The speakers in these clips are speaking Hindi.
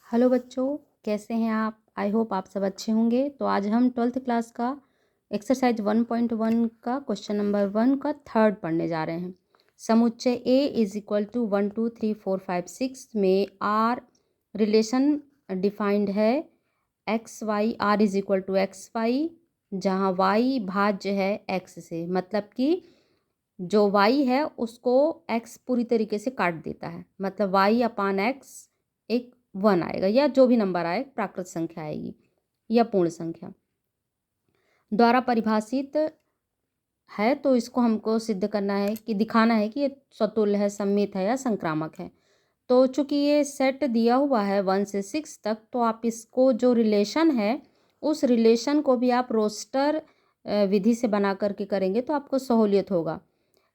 हेलो बच्चों, कैसे हैं आप? आई होप आप सब अच्छे होंगे। तो आज हम 12th क्लास का एक्सरसाइज 1.1 का क्वेश्चन नंबर 1 का थर्ड पढ़ने जा रहे हैं। समुच्चय A इज इक्वल टू 1 2 3 4 5 6 में आर रिलेशन डिफाइंड है x y. R is equal to x y, जहाँ वाई भाज्य है एक्स से, मतलब कि जो वाई है उसको एक्स पूरी तरीके से काट देता है, मतलब वाई अपान एक्स एक 1 आएगा, या जो भी नंबर आए प्राकृत संख्या आएगी या पूर्ण संख्या द्वारा परिभाषित है। तो इसको हमको सिद्ध करना है कि दिखाना है कि ये स्वतुल्य है, सममित है या संक्रामक है। तो चूंकि ये सेट दिया हुआ है 1 से 6 तक, तो आप इसको जो रिलेशन है उस रिलेशन को भी आप रोस्टर विधि से बना करके करेंगे तो आपको सहूलियत होगा।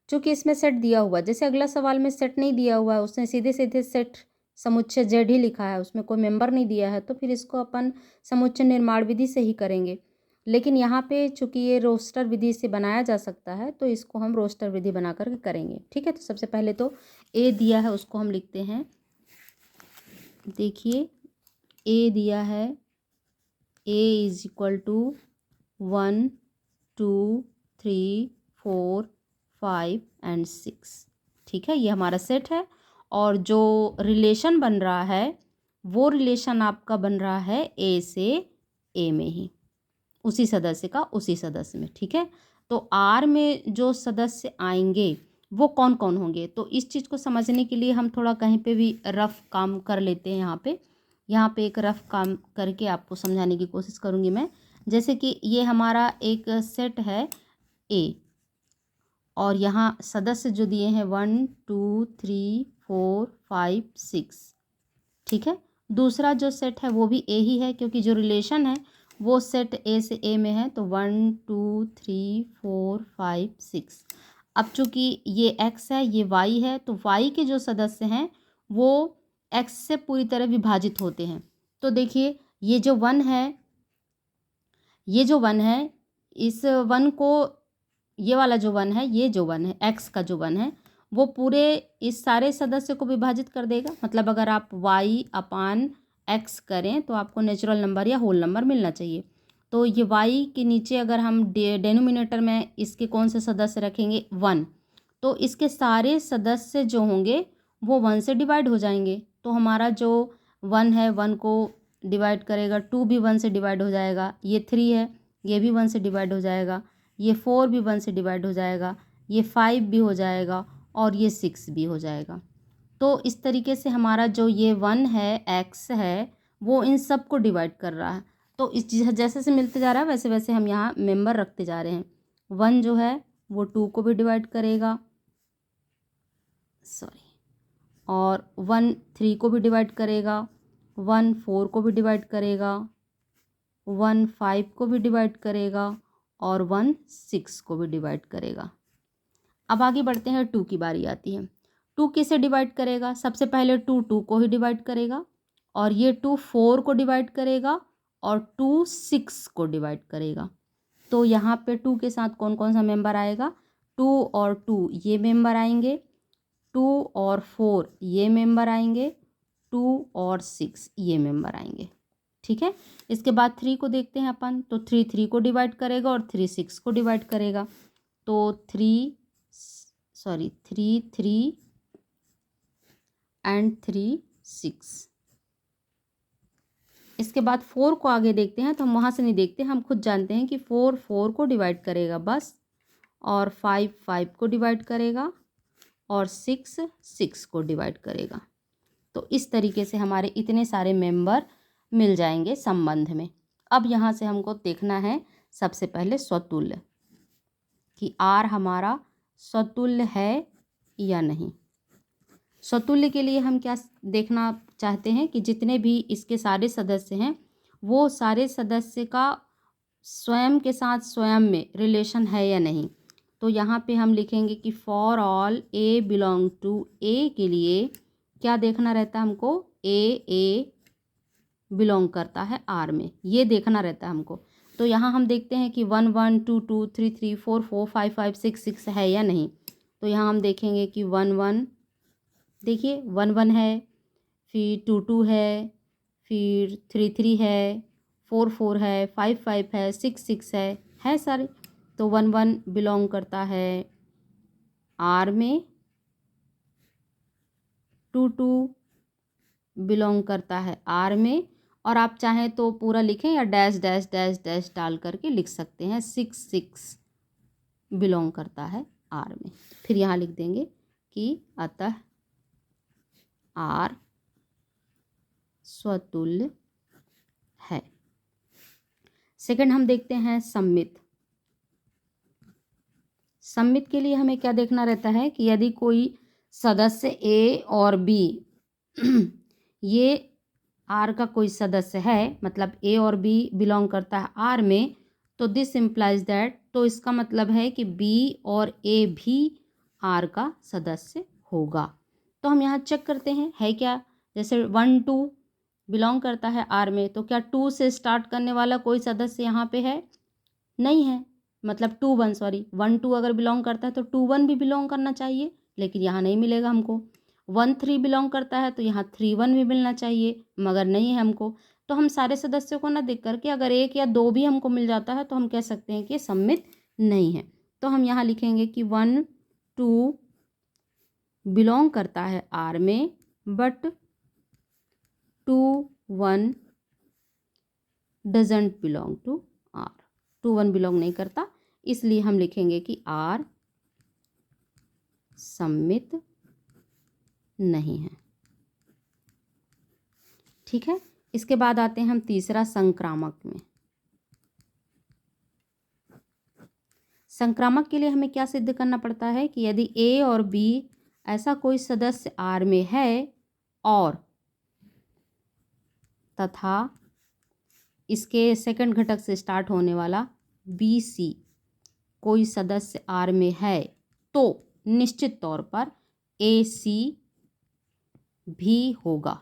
चूंकि इसमें सेट दिया हुआ है, जैसे अगला सवाल में सेट नहीं दिया हुआ है, उसने सीधे सीधे सेट समुच्चय जेड ही लिखा है, उसमें कोई मेंबर नहीं दिया है, तो फिर इसको अपन समुच्चय निर्माण विधि से ही करेंगे। लेकिन यहाँ पे चूंकि ये रोस्टर विधि से बनाया जा सकता है तो इसको हम रोस्टर विधि बना करके करेंगे। ठीक है, तो सबसे पहले तो ए दिया है उसको हम लिखते हैं। देखिए ए दिया है, ए इज इक्वल टू 1 2 3 4 5 एंड 6। ठीक है, ये हमारा सेट है और जो रिलेशन बन रहा है वो रिलेशन आपका बन रहा है ए से ए में ही, उसी सदस्य का उसी सदस्य में। ठीक है, तो आर में जो सदस्य आएंगे वो कौन कौन होंगे, तो इस चीज़ को समझने के लिए हम थोड़ा कहीं पे भी रफ काम कर लेते हैं। यहाँ पे एक रफ काम करके आपको समझाने की कोशिश करूँगी मैं। जैसे कि ये हमारा एक सेट है ए, और यहाँ सदस्य जो दिए हैं 1 2 3 4 5 6। ठीक है, दूसरा जो सेट है वो भी ए ही है, क्योंकि जो रिलेशन है वो सेट ए से ए में है, तो 1 2 3 4 5 6। अब चूंकि ये एक्स है ये वाई है, तो वाई के जो सदस्य हैं वो एक्स से पूरी तरह विभाजित होते हैं। तो देखिए ये जो 1 है, ये जो 1 है, इस 1 को, ये वाला जो 1 है, ये जो 1 है एक्स का जो 1 है वो पूरे इस सारे सदस्य को विभाजित कर देगा। मतलब अगर आप y अपान एक्स करें तो आपको नेचुरल नंबर या होल नंबर मिलना चाहिए। तो ये y के नीचे अगर हम डेनोमिनेटर में इसके कौन से सदस्य रखेंगे 1, तो इसके सारे सदस्य जो होंगे वो 1 से डिवाइड हो जाएंगे। तो हमारा जो 1 है 1 को डिवाइड करेगा, 2 भी 1 से डिवाइड हो जाएगा, ये 3 है ये भी 1 से डिवाइड हो जाएगा, ये 4 भी 1 से डिवाइड हो जाएगा, ये 5 भी हो जाएगा और ये 6 भी हो जाएगा। तो इस तरीके से हमारा जो ये 1 है एक्स है वो इन सब को डिवाइड कर रहा है। तो इस जैसे से मिलते जा रहा है वैसे वैसे हम यहाँ मेंबर रखते जा रहे हैं। 1 जो है वो 2 को भी डिवाइड करेगा, और 1 3 को भी डिवाइड करेगा, 1 4 को भी डिवाइड करेगा, 1 5 को भी डिवाइड करेगा और 1 6 को भी डिवाइड करेगा। अब आगे बढ़ते हैं, 2 की बारी आती है। 2 किसे डिवाइड करेगा? सबसे पहले 2 को ही डिवाइड करेगा, और ये 2 4 को डिवाइड करेगा और 2 6 को डिवाइड करेगा। तो यहाँ पे 2 के साथ कौन कौन सा मेंबर आएगा? 2 और 2 ये मेंबर आएंगे, 2 और 4 ये मेंबर आएंगे, 2 और 6 ये मेंबर आएंगे। ठीक है, इसके बाद 3 को देखते हैं अपन। तो 3 3 को डिवाइड करेगा और 3 6 को डिवाइड करेगा। तो 3 3 एंड 3 6। इसके बाद 4 को आगे देखते हैं, तो हम वहाँ से नहीं देखते, हम खुद जानते हैं कि 4 4 को डिवाइड करेगा बस, और 5 5 को डिवाइड करेगा और 6 6 को डिवाइड करेगा। तो इस तरीके से हमारे इतने सारे मेंबर मिल जाएंगे संबंध में। अब यहाँ से हमको देखना है सबसे पहले स्वतुल्य, कि आर हमारा स्वतुल्य है या नहीं। स्वतुल्य के लिए हम क्या देखना चाहते हैं कि जितने भी इसके सारे सदस्य हैं वो सारे सदस्य का स्वयं के साथ स्वयं में रिलेशन है या नहीं। तो यहाँ पे हम लिखेंगे कि for all A belong to A के लिए क्या देखना रहता है हमको? ए बिलोंग करता है आर में, ये देखना रहता है हमको। तो यहाँ हम देखते हैं कि 1 1 2 2 3 3 4 4 5 5 6 6 है या नहीं। तो यहाँ हम देखेंगे कि 1 1, देखिए 1 1 है, फिर 2 2 है, फिर 3 3 है, 4 4 है, 5 5 है, 6 6 है सारे। तो 1 1 बिलोंग करता है आर में, 2 2 बिलोंग करता है आर में, और आप चाहें तो पूरा लिखें या डैश डैश डैश डैश डाल करके लिख सकते हैं। 6 6 बिलोंग करता है आर में। फिर यहाँ लिख देंगे कि अतः आर स्वतुल्य है। सेकंड हम देखते हैं सममित। सममित के लिए हमें क्या देखना रहता है कि यदि कोई सदस्य ए और बी ये आर का कोई सदस्य है, मतलब ए और बी बिलोंग करता है आर में, तो दिस इम्प्लाइज दैट, तो इसका मतलब है कि बी और ए भी आर का सदस्य होगा। तो हम यहाँ चेक करते हैं है क्या। जैसे 1 2 बिलोंग करता है आर में, तो क्या 2 से स्टार्ट करने वाला कोई सदस्य यहाँ पे है? नहीं है। मतलब 2 1 सॉरी 1 2 अगर बिलोंग करता है तो 2 1 भी बिलोंग करना चाहिए, लेकिन यहाँ नहीं मिलेगा हमको। 1 3 बिलोंग करता है तो यहाँ 3 1 भी मिलना चाहिए, मगर नहीं है हमको। तो हम सारे सदस्यों को ना देख करके अगर 1 या 2 भी हमको मिल जाता है तो हम कह सकते हैं कि ये सममित नहीं है। तो हम यहाँ लिखेंगे कि 1 2 बिलोंग करता है आर में, but 2 1 doesn't belong to r. 2 1 belong नहीं करता, इसलिए हम लिखेंगे कि आर सममित नहीं है। ठीक है। इसके बाद आते हैं हम तीसरा संक्रामक में। संक्रामक के लिए हमें क्या सिद्ध करना पड़ता है कि यदि ए और बी ऐसा कोई सदस्य आर में है और तथा इसके सेकंड घटक से स्टार्ट होने वाला बी सी कोई सदस्य आर में है, तो निश्चित तौर पर ए सी भी होगा।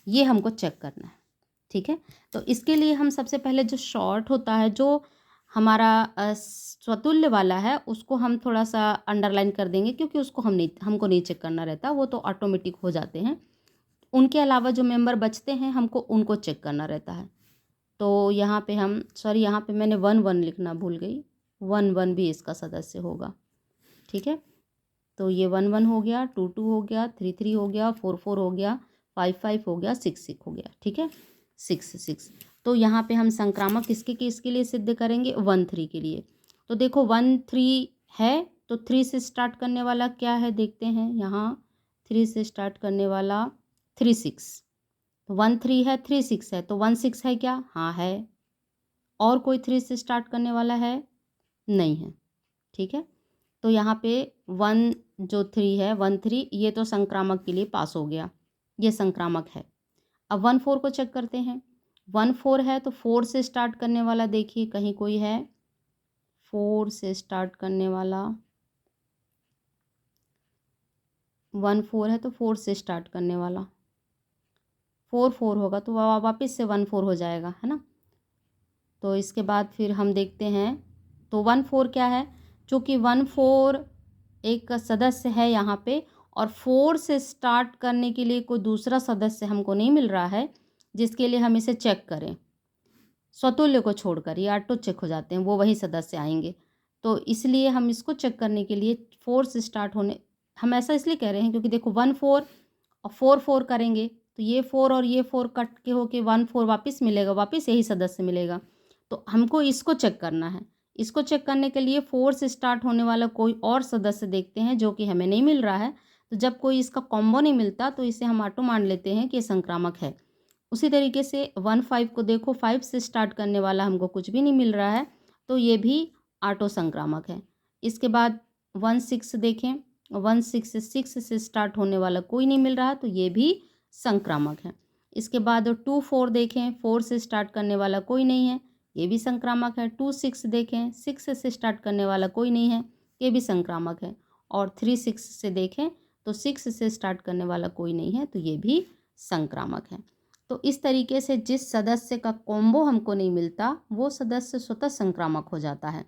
ये हमको चेक करना है। ठीक है। तो इसके लिए हम सबसे पहले जो शॉर्ट होता है, जो हमारा स्वतुल्य वाला है, उसको हम थोड़ा सा अंडरलाइन कर देंगे, क्योंकि उसको हमको नहीं चेक करना रहता, वो तो ऑटोमेटिक हो जाते हैं। उनके अलावा जो मेंबर बचते हैं हमको उनको चेक करना रहता है। तो यहाँ पे हम यहाँ पे मैंने 1 1 लिखना भूल गई, 1 1 भी इसका सदस्य होगा। ठीक है। तो ये 1 1 हो गया, 2 2 हो गया, 3 3 हो गया, 4 4 हो गया, 5 5 हो गया, 6 6 हो गया। ठीक है, 6 6। तो यहाँ पे हम संक्रामक किसके लिए सिद्ध करेंगे? 1 3 के लिए। तो देखो 1 3 है, तो 3 से स्टार्ट करने वाला क्या है देखते हैं। यहाँ 3 से स्टार्ट करने वाला 3 6, तो 1 3 है, 3 6 है, तो 1 6 है क्या? हाँ है। और कोई 3 से स्टार्ट करने वाला है? नहीं है। ठीक है। तो यहाँ पे 1 जो 3 है, 1 3, ये तो संक्रामक के लिए पास हो गया, ये संक्रामक है। अब 1 4 को चेक करते हैं। 1 4 है, तो 4 से स्टार्ट करने वाला देखिए कहीं कोई है? 4 से स्टार्ट करने वाला 1 4 है, तो 4 से स्टार्ट करने वाला 4 4 होगा, तो वापस से 1 4 हो जाएगा, है ना। तो इसके बाद फिर हम देखते हैं, तो 1 4 क्या है? चूँकि 1 4 एक सदस्य है यहाँ पे, और 4 से स्टार्ट करने के लिए कोई दूसरा सदस्य हमको नहीं मिल रहा है जिसके लिए हम इसे चेक करें। स्वतुल्य को छोड़कर ये ऑटो चेक हो जाते हैं, वो वही सदस्य आएंगे। तो इसलिए हम इसको चेक करने के लिए 4 से स्टार्ट होने, हम ऐसा इसलिए कह रहे हैं क्योंकि देखो 1 4 और 4 4 करेंगे तो ये 4 और ये 4 कट के होके 1 4 वापस मिलेगा, वापस यही सदस्य मिलेगा। तो हमको इसको चेक करना है। इसको चेक करने के लिए 4 से स्टार्ट होने वाला कोई और सदस्य देखते हैं, जो कि हमें नहीं मिल रहा है। तो जब कोई इसका कॉम्बो नहीं मिलता तो इसे हम ऑटो मान लेते हैं कि ये संक्रामक है। उसी तरीके से 1 5 को देखो, 5 से स्टार्ट करने वाला हमको कुछ भी नहीं मिल रहा है, तो ये भी ऑटो संक्रामक है। इसके बाद 1 6 देखें, 1 6 से स्टार्ट होने वाला कोई नहीं मिल रहा, तो ये भी संक्रामक है। इसके बाद 2 4 देखें, 4 से स्टार्ट करने वाला कोई नहीं है, ये भी संक्रामक है। 2 6 देखें, 6 से स्टार्ट करने वाला कोई नहीं है, ये भी संक्रामक है। और 3 6 से देखें तो 6 से स्टार्ट करने वाला कोई नहीं है, तो ये भी संक्रामक है। तो इस तरीके से जिस सदस्य का कॉम्बो हमको नहीं मिलता वो सदस्य स्वतः संक्रामक हो जाता है।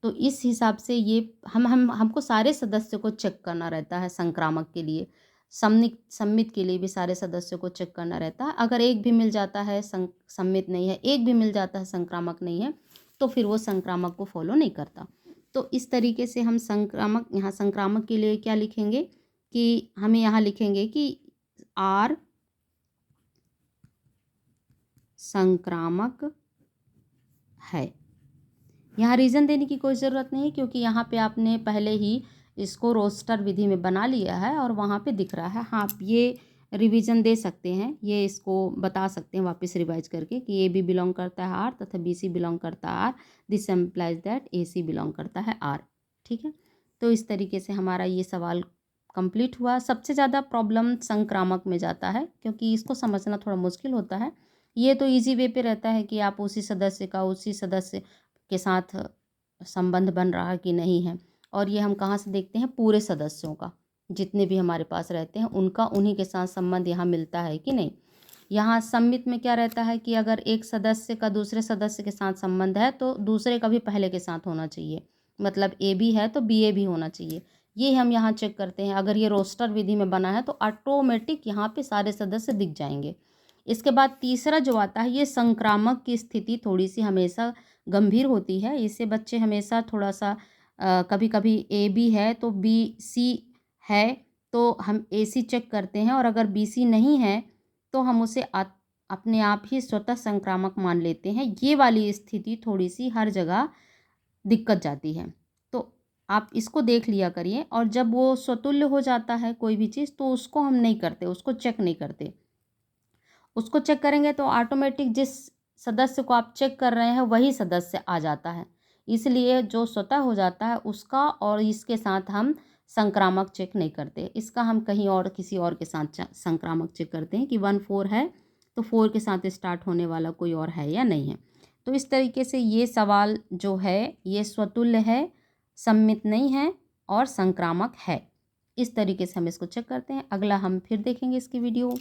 तो इस हिसाब से ये हमको सारे सदस्यों को चेक करना रहता है संक्रामक के लिए। सम्मित के लिए भी सारे सदस्यों को चेक करना रहता है। अगर एक भी मिल जाता है सम्मित नहीं है, एक भी मिल जाता है संक्रामक नहीं है, तो फिर वो संक्रामक को फॉलो नहीं करता। तो इस तरीके से हम यहाँ संक्रामक के लिए क्या लिखेंगे कि हमें यहाँ लिखेंगे कि R संक्रामक है। यहाँ रीज़न देने की कोई ज़रूरत नहीं है, क्योंकि यहाँ पे आपने पहले ही इसको रोस्टर विधि में बना लिया है और वहाँ पे दिख रहा है। हाँ, आप ये रिवीजन दे सकते हैं, ये इसको बता सकते हैं वापस रिवाइज करके कि ए बी बिलोंग करता है आर तथा बी सी बिलोंग करता है r, this implies that a c belong करता है आर। ठीक है, तो इस तरीके से हमारा ये सवाल कंप्लीट हुआ। सबसे ज़्यादा प्रॉब्लम संक्रामक में जाता है, क्योंकि इसको समझना थोड़ा मुश्किल होता है। ये तो ईजी वे पे रहता है कि आप उसी सदस्य के साथ संबंध बन रहा है कि नहीं है। और ये हम कहाँ से देखते हैं, पूरे सदस्यों का, जितने भी हमारे पास रहते हैं उनका उन्हीं के साथ संबंध यहाँ मिलता है कि नहीं। यहाँ सम्मित में क्या रहता है कि अगर एक सदस्य का दूसरे सदस्य के साथ संबंध है तो दूसरे का भी पहले के साथ होना चाहिए, मतलब ए बी है तो बी ए भी होना चाहिए। ये हम यहाँ चेक करते हैं। अगर ये रोस्टर विधि में बना है तो ऑटोमेटिक यहाँ पे सारे सदस्य दिख जाएंगे। इसके बाद तीसरा जो आता है, ये संक्रामक की स्थिति थोड़ी सी हमेशा गंभीर होती है। इससे बच्चे हमेशा थोड़ा सा कभी कभी ए बी है तो बी सी है तो हम ए सी चेक करते हैं, और अगर बी सी नहीं है तो हम उसे अपने आप ही स्वतः संक्रामक मान लेते हैं। ये वाली स्थिति थोड़ी सी हर जगह दिक्कत जाती है, तो आप इसको देख लिया करिए। और जब वो स्वतुल्य हो जाता है कोई भी चीज़ तो उसको हम नहीं करते, उसको चेक नहीं करते। उसको चेक करेंगे तो ऑटोमेटिक जिस सदस्य को आप चेक कर रहे हैं वही सदस्य आ जाता है। इसलिए जो स्वतः हो जाता है उसका और इसके साथ हम संक्रामक चेक नहीं करते। इसका हम कहीं और किसी और के साथ संक्रामक चेक करते हैं कि 1 4 है तो 4 के साथ स्टार्ट होने वाला कोई और है या नहीं है। तो इस तरीके से ये सवाल जो है ये स्वतुल्य है, सम्मित नहीं है और संक्रामक है। इस तरीके से हम इसको चेक करते हैं। अगला हम फिर देखेंगे इसकी वीडियो।